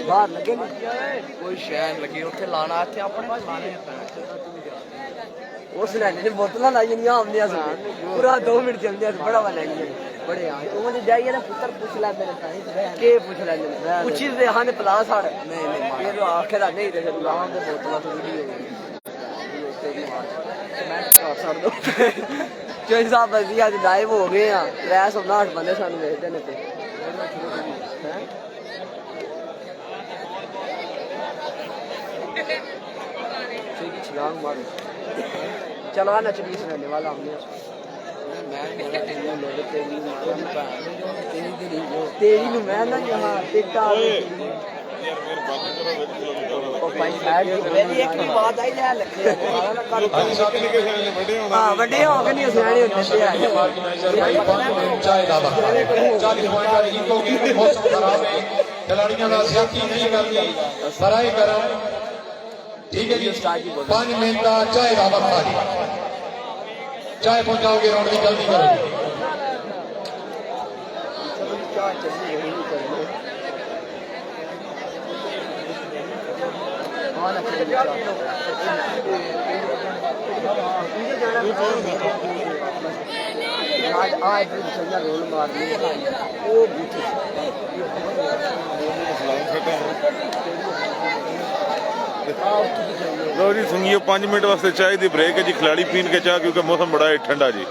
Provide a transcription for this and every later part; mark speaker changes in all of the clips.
Speaker 1: बाहर लगे कोई शैन लगी उत्थे लाना इत्थे अपने लाने उस लैने बोतल लाई आमदियां पूरा 2 मिनट चलदियां बड़ा वा लैंदियां बड़े उन्हें जाइए ना पुत्र पूछ लेंदे के पूछ लेंदे पूछी दे हां पिला साड़ नहीं फिर आखे दा नहीं ते लाम दे बोतल थोड़ी छड़ दो चौधरी साहब बल्दी अज लाइव हो गए हैं 359 बंदे सानू देखदे ने ते छलांग मारो चलो ना चलिए सुनाने वाला हमने तेरी नु मैं ना यहाँ टिकटा बात आई लै लगे हाँ वड्डे हो गए नहीं सियाने होंदे
Speaker 2: खिलाड़ियों का ज्यादती नहीं करती बराए करम ठीक है जी 5 मिनट का चाय दावत खाली चाय पहुंचाओगे राउंड की जल्दी करो
Speaker 1: आज रोल मार
Speaker 3: लो जी सुनिए 5 मिनट वास्ते चाय की ब्रेक है जी खिलाड़ी पीन के चाह क्योंकि मौसम बड़ा है ठंडा जी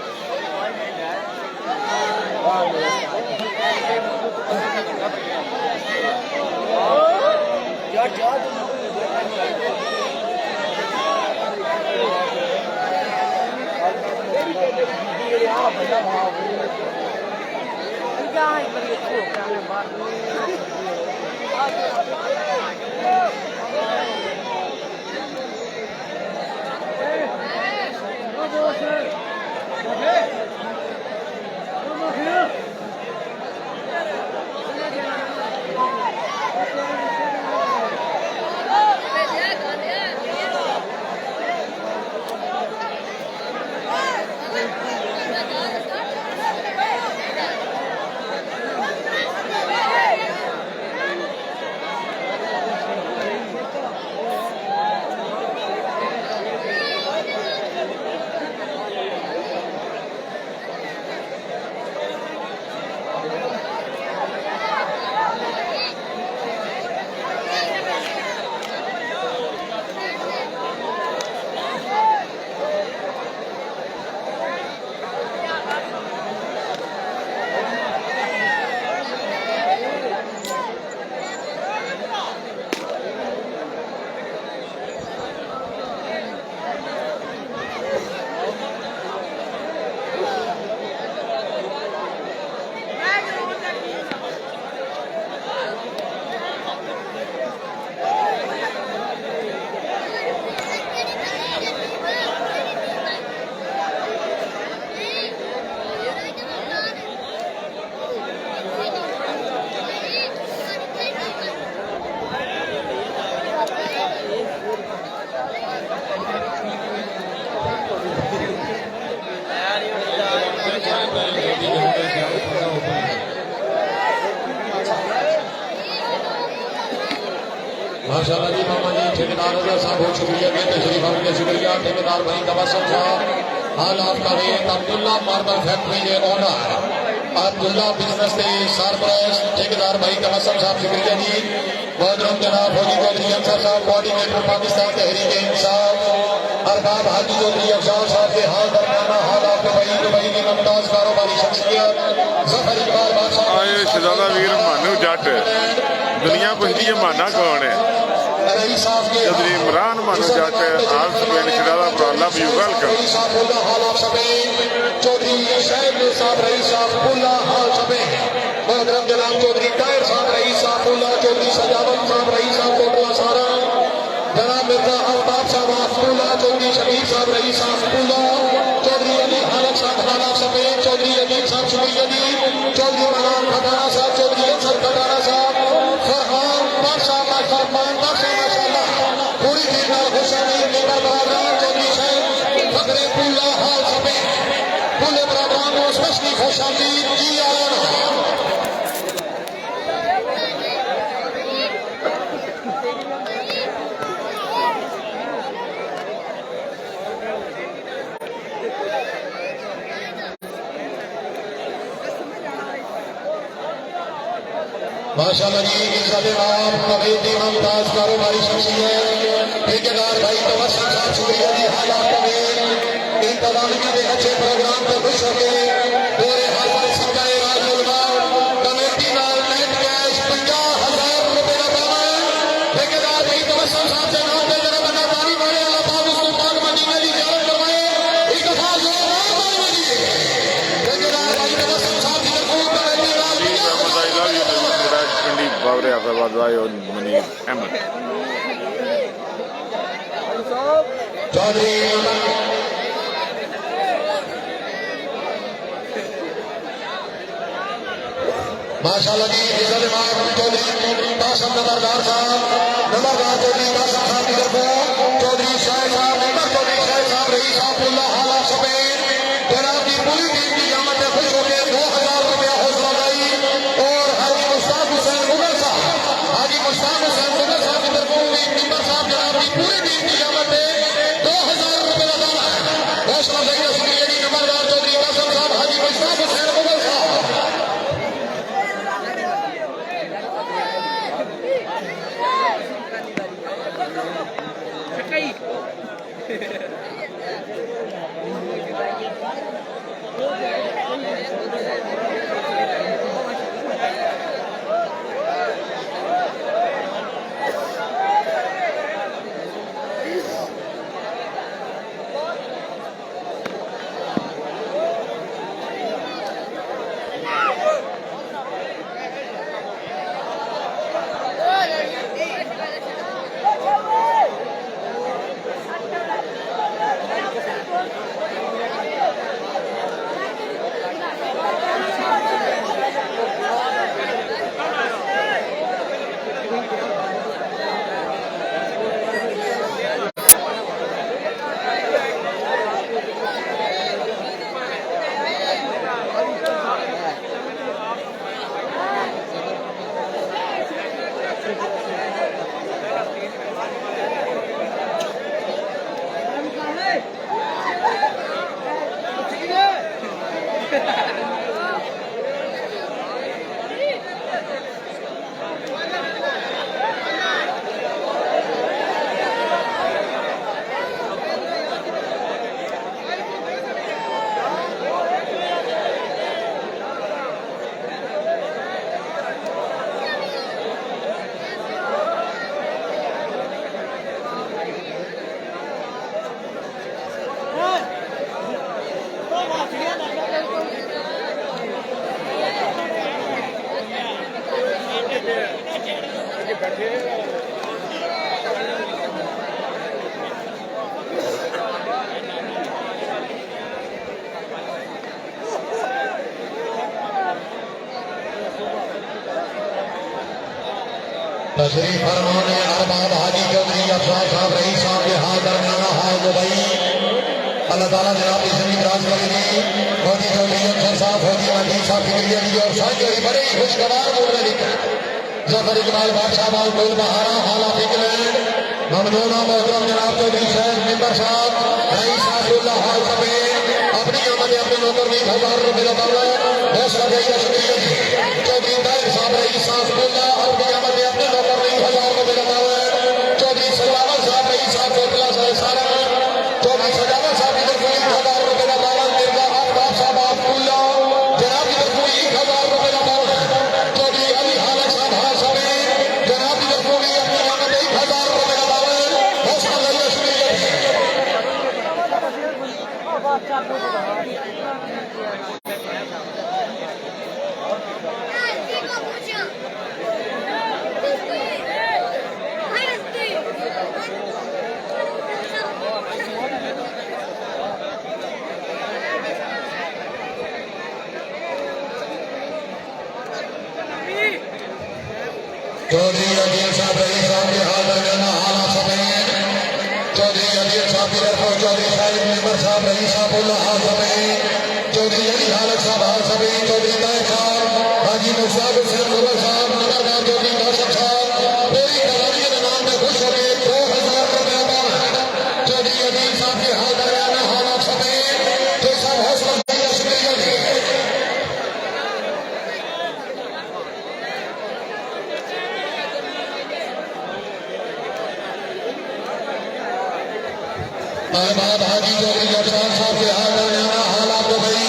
Speaker 2: माशाल्लाह जी मामा जी ठेकेदार साहब बहुत शुक्रिया के तशरीफ आपके शुक्रिया ठेकेदार भाई तबस्सुम साहब हाल आपका रेट अब्दुल्ला मार्बल फैक्ट्री के ओनर अब्दुल्ला बिजनेस के सरपरस्त ठेकेदार भाई तबस्सुम साहब शुक्रिया जी मोहतरम जनाब फौजी चौधरी अंसर साहब कोऑर्डिनेटर पाकिस्तान तहरीक इंसाफ अरबाब हाजी चौधरी अफजाल साहब के हाल दरमियाना हाल आपके दुबई की मुमताज कारोबारी शख्सियत जफर इकबाल बादशाह
Speaker 3: आए शहजादा वीर मानू जट दुनिया पुछदी है माना कौन है चौधरी इमरान मानू जट हाल सुबेन शहजादा पुराला भी वेलकम
Speaker 2: चौधरी शहब साहब रईस साहब पुल्ला हाल सबे मोहतरम जनाब चौधरी टायर साहब रईस साहब पुल्ला चौधरी सजावत साहब रईस साहब कोटला सारा जनाब मिर्जा अल्ताफ साहब पुल्ला चौधरी शबीर साहब रईस साहब पुल्ला चौधरी अली हालत साहब खाना सबे चौधरी अजीब साहब शुक्रिया जी चौधरी मलान खटाना साहब चौधरी अंसर खटाना साहब फरहान बादशाह माशाल्लाह पूरी टीम नाल खुशानी मेरा बराबर चौधरी साहब फकरे पुल्ला हाल सबे पुल्ले बराबर को स्पेशली खुशानी जी आया माशाल्लाह जी इज्जत नाम कबीर मुमताज कारोबारी शख्सियत ठेकेदार भाई तवस्सुल साहब शुक्रिया जी हालात कबीर इंतजामिया के अच्छे प्रोग्राम पर खुश होकर पूरे हाजिर सजाए राजुलमा कमेटी नाल नेट कैश 50,000 रुपए का दान ठेकेदार भाई तवस्सुल साहब के नाम पे जरा बना तारीफ है अल्लाह पाक उसको पाक मदीने की ज़ियारत करवाए एक दफा जोरदार ताली बजाइए ठेकेदार भाई तवस्सुल साहब की तरफ कमेटी नाल
Speaker 3: पिंडी बावरे आफाबाद वाई और मनीर अहमद
Speaker 2: चौधरी माशाल्लाह जी इज्जत इमाम चौधरी कासिम नंबरदार चौधरी कासिम साहब की तरफ चौधरी शाह साहब नंबर चौधरी शाह साहब रही साहबुल्लाह हाला समेत जनाब की पूरी टीम की जामत में खुश होकर 2,000 रुपया हौसला अफजाई और हाजी मुश्ताक हुसैन मुगल साहब की तरफ नंबर साहब जनाब की पूरी टीम की जामत में 2,000 रुपये का दान है हौसला अफजाई शुक्रिया जी नंबरदार चौधरी कासिम साहब हाजी मुश्ताक हुसैन मुगल साहब तशरीफ फरमाने अरबाब हाजी चौधरी अफसार साहब रईस साहब के हाथ दरमियाना हाल दुबई अल्लाह ताला जनाब इसमें दराज करेगी फौजी चौधरी अफसर साहब फौजी अजीज साहब फिक्रिया जी और साथ बड़े ही खुशगवार बोल रहे लिखा जफर इकबाल बादशाह बाल टोल बहारा हाला फिकलैंड ममनूना मोहतरम जनाब चौधरी साहब मेंबर साहब रईस साहबुल्लाह हाल समेत अपनी आमद अपने नौकर में 1,000 रुपये का दावा हौसला अफजाई शुक्रिया जी चौधरी ताहिर साहब रईस साहबुल्लाह अपनी आमद अपने नौकर में 1,000 रुपये का दावा चौधरी सजावत साहब रईस साहब कोटला सारा चौधरी सजावत साहब की तरफ 1,000 रुपये का दावा मिर्जा आफ्ताब साहब अब्दुल्ला जनाब की तरफ 1,000 रुपये का दावा चौधरी अली हालक साहब हाल समेत जनाब की तरफ अपनी आमद 1,000 रुपये का दावा हौसला अफजाई शुक्रिया चौधरी अजील साहब रईस साहब के हाथ दरमियाना हाला समेत चौधरी अजील साहब की तरफ चौधरी साहिब मेंबर साहब रईस साहबुल्लाह हाल समेत चौधरी अली हालक साहब हाल समेत चौधरी ताहिर साहब हाजी मुश्ताक हुसैन मुगल साहब नंबरदार चौधरी कासिम साहब पूरी कलामी के नाम में खुश होकर 2,000 रुपये का चौधरी अजील साहब के हाथ दरमियाना हाला समेत तो सब हौसला शुक्रिया अरबाब हाजी चौधरी अफसार साहब के हाल हाल आपको भाई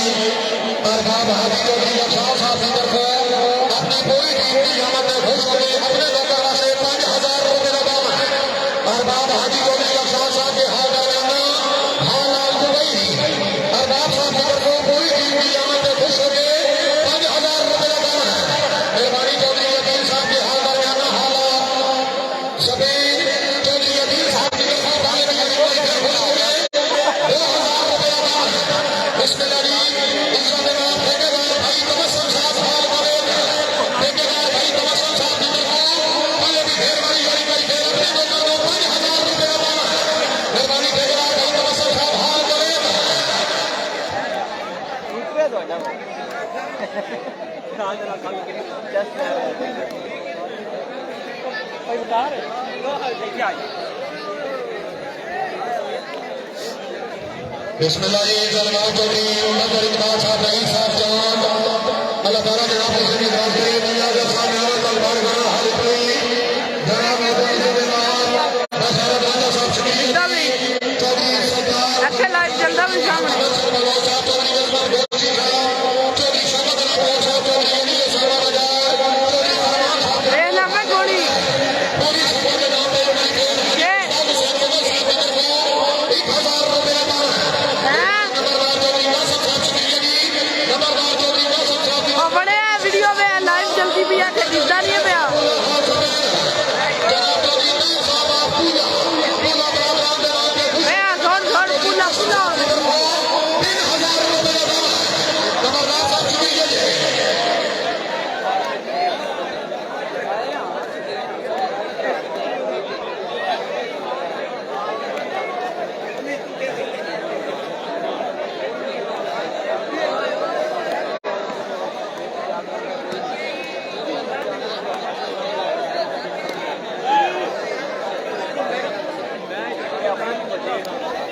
Speaker 2: अरबाब हाजी चौधरी अफसार साहब की तरफ अपनी पूरी टीम की आमद में खुश होकर अपने लोगों से 5000 रुपये लगा अरबाब हाजी चौधरी अफसार साहब के हाल हाल आपको भाई अरबाब साहब की तरफ पूरी टीम की आमद में खुश होकर 5000 रुपये लगा मेहरबानी चौधरी अकील साहब के हाल सभी चौधरी अकील साहब की तरफ खुश हो गए बिस्मिल्लाह जी जलवाल चौधरी नजर इकबाल साहब रईस साहब जान अल्लाह ताला जनाब हुसैन इकबाल करे दुनिया के सामने और तलवार गना हाल कोई जनाब मोहम्मद जनाब बशरत राजा साहब शकील चौधरी सरदार
Speaker 4: अच्छा लाइव चलदा भी सामने
Speaker 2: चौधरी अजमल गोची चौधरी शमत अली बोल साहब चौधरी अली साहब बाजार चौधरी फरमान साहब
Speaker 4: ए ना मैं गोली
Speaker 2: पूरी सभा के नाम पे
Speaker 4: ये
Speaker 2: 1000 रुपये
Speaker 4: और बड़े वीडियो में लाइव चलती भी है दिखता नहीं है भैया थोड़ा पुला पुला
Speaker 1: अपना